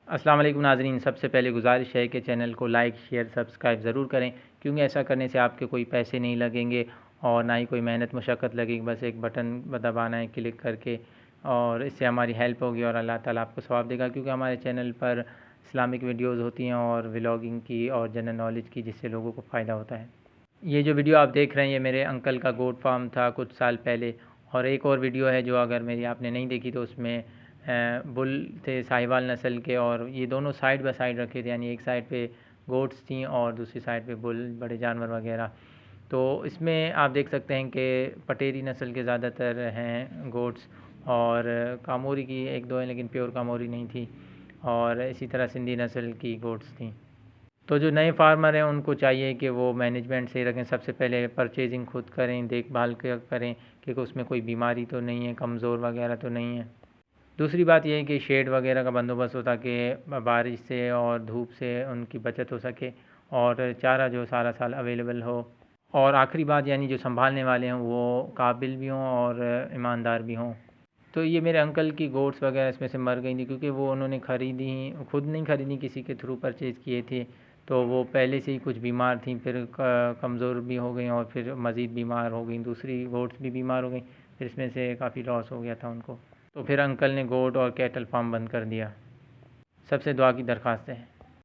अस्सलाम वालेकुम नाज़रीन। सबसे पहले गुजारिश है कि चैनल को लाइक शेयर सब्सक्राइब ज़रूर करें, क्योंकि ऐसा करने से आपके कोई पैसे नहीं लगेंगे और ना ही कोई मेहनत मशक्क़त लगेगी। बस एक बटन दबाना है क्लिक करके, और इससे हमारी हेल्प होगी और अल्लाह ताला आपको सवाब देगा, क्योंकि हमारे चैनल पर इस्लामिक वीडियोज़ होती हैं और व्लॉगिंग की और जनरल नॉलेज की, जिससे लोगों को फ़ायदा होता है। ये जो वीडियो आप देख रहे हैं, ये मेरे अंकल का गोट फार्म था कुछ साल पहले। और एक और वीडियो है जो अगर मेरी आपने नहीं देखी तो उसमें बुल थे साहिवाल नस्ल के, और ये दोनों साइड बाय साइड रखे थे, यानी एक साइड पे गोट्स थी और दूसरी साइड पे बुल बड़े जानवर वगैरह। तो इसमें आप देख सकते हैं कि पटेरी नस्ल के ज़्यादातर हैं गोट्स, और कामोरी की एक दो हैं लेकिन प्योर कामोरी नहीं थी, और इसी तरह सिंधी नस्ल की गोट्स थी। तो जो नए फार्मर हैं उनको चाहिए कि वो मैनेजमेंट सही रखें। सबसे पहले परचेजिंग खुद करें, देखभाल करें कि उसमें कोई बीमारी तो नहीं है, कमज़ोर वगैरह तो नहीं है। दूसरी बात यह है कि शेड वगैरह का बंदोबस्त हो ताकि बारिश से और धूप से उनकी बचत हो सके, और चारा जो सारा साल अवेलेबल हो। और आखिरी बात, यानी जो संभालने वाले हैं वो काबिल भी हों और ईमानदार भी हों। तो ये मेरे अंकल की गोट्स वगैरह इसमें से मर गई थी, क्योंकि वो उन्होंने ख़रीदी, खुद नहीं ख़रीदी, किसी के थ्रू परचेज़ किए थे। तो वो पहले से ही कुछ बीमार थी, फिर कमज़ोर भी हो गई और फिर मज़ीद बीमार हो गई, दूसरी गोट्स भी बीमार हो गई, फिर इसमें से काफ़ी लॉस हो गया था उनको। तो फिर अंकल ने गोट और कैटल फार्म बंद कर दिया। सबसे दुआ की दरख्वास्त है।